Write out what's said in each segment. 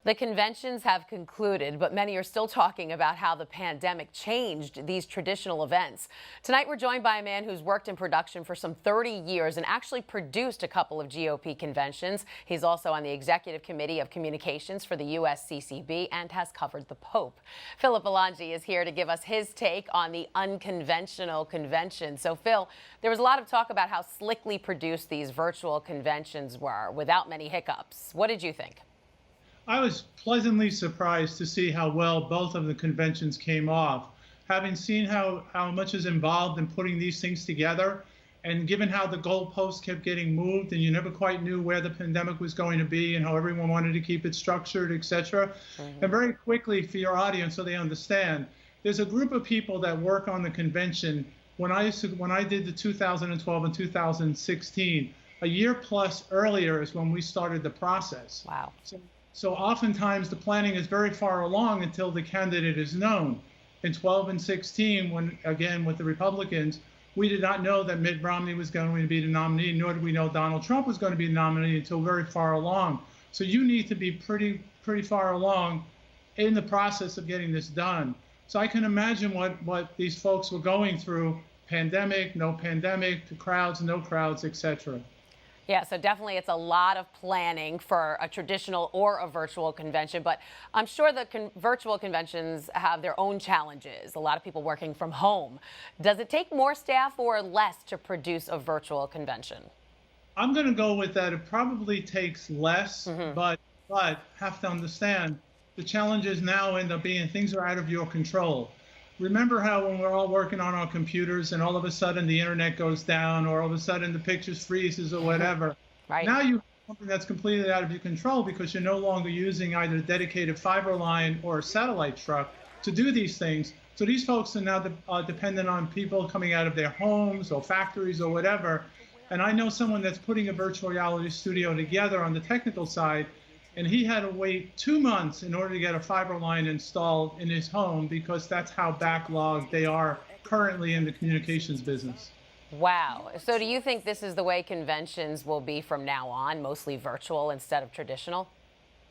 The conventions have concluded, but many are still talking about how the pandemic changed these traditional events. Tonight, we're joined by a man who's worked in production for some 30 years and actually produced a couple of GOP conventions. He's also on the executive committee of communications for the USCCB and has covered the Pope. Philip Alongi is here to give us his take on the unconventional convention. So, Phil, there was a lot of talk about how slickly produced these virtual conventions were without many hiccups. What did you think? I was pleasantly surprised to see how well both of the conventions came off. Having seen how much is involved in putting these things together, and given how the goalposts kept getting moved and you never quite knew where the pandemic was going to be and how everyone wanted to keep it structured, etc. And very quickly, for your audience so they understand, there's a group of people that work on the convention. When I did the 2012 and 2016, a year plus earlier is when we started the process. Wow. So oftentimes the planning is very far along until the candidate is known. In 12 and 16, when again with the Republicans, we did not know that Mitt Romney was going to be the nominee, nor did we know Donald Trump was going to be the nominee until very far along. So you need to be pretty far along in the process of getting this done. So I can imagine what these folks were going through: pandemic, no pandemic, the crowds, no crowds, etc. Yeah, so definitely it's a lot of planning for a traditional or a virtual convention, but I'm sure the virtual conventions have their own challenges. A lot of people working from home. Does it take more staff or less to produce a virtual convention? I'm going to go with that. It probably takes less, but have to understand the challenges now end up being things are out of your control. Remember how when we're all working on our computers and all of a sudden the internet goes down, or all of a sudden the pictures freezes or whatever. Right. Now you have something that's completely out of your control because you're no longer using either a dedicated fiber line or a satellite truck to do these things. So these folks are now dependent on people coming out of their homes or factories or whatever. And I know someone that's putting a virtual reality studio together on the technical side, and he had to wait 2 months in order to get a fiber line installed in his home because that's how backlogged they are currently in the communications business. Wow. So do you think this is the way conventions will be from now on, mostly virtual instead of traditional?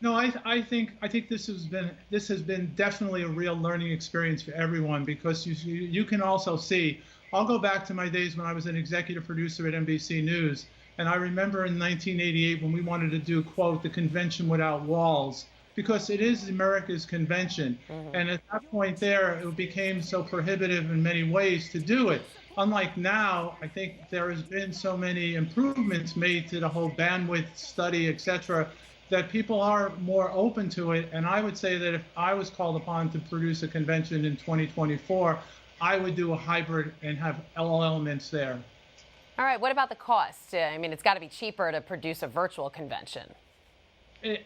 No, I think this has been definitely a real learning experience for everyone, because you can also see, I'll go back to my days when I was an executive producer at NBC News. And I remember in 1988 when we wanted to do, quote, the convention without walls, because it is America's convention. And at that point there, it became so prohibitive in many ways to do it. Unlike now, I think there has been so many improvements made to the whole bandwidth study, et cetera, that people are more open to it. And I would say that if I was called upon to produce a convention in 2024, I would do a hybrid and have all elements there. All right, what about the cost? I mean, it's got to be cheaper to produce a virtual convention.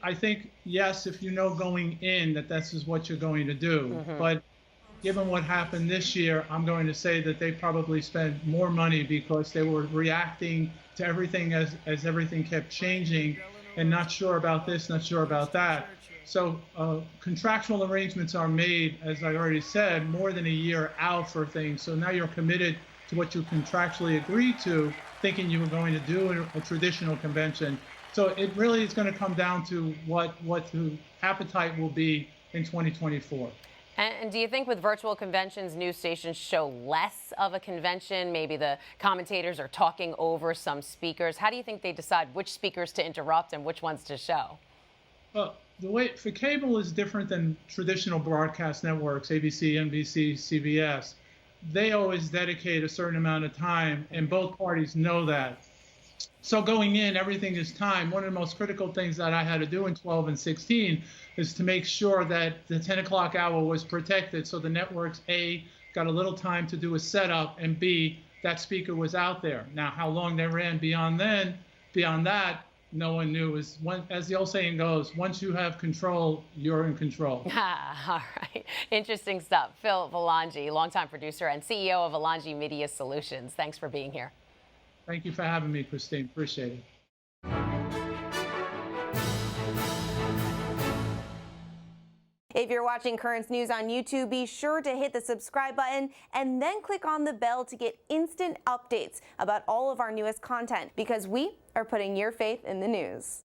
I think, yes, if you know going in that this is what you're going to do. But given what happened this year, I'm going to say that they probably spent more money because they were reacting to everything as everything kept changing and not sure about this, not sure about that. So contractual arrangements are made, as I already said, more than a year out for things. So now you're committed to what you contractually agreed to, thinking you were going to do a traditional convention. So it really is going to come down to what the appetite will be in 2024. And do you think with virtual conventions, news stations show less of a convention? Maybe the commentators are talking over some speakers. How do you think they decide which speakers to interrupt and which ones to show? Well, the way for cable is different than traditional broadcast networks, ABC, NBC, CBS. They always dedicate a certain amount of time, and both parties know that. So going in, everything is time. One of the most critical things that I had to do in 12 and 16 is to make sure that the 10 o'clock hour was protected, so the networks, A, got a little time to do a setup, and B, that speaker was out there. Now, how long they ran beyond that, no one knew. As the old saying goes, once you have control, you're in control. All right. Interesting stuff. Phil Alongi, longtime producer and CEO of Alongi Media Solutions. Thanks for being here. Thank you for having me, Christine. Appreciate it. If you're watching Currents News on YouTube, be sure to hit the subscribe button and then click on the bell to get instant updates about all of our newest content, because we are putting your faith in the news.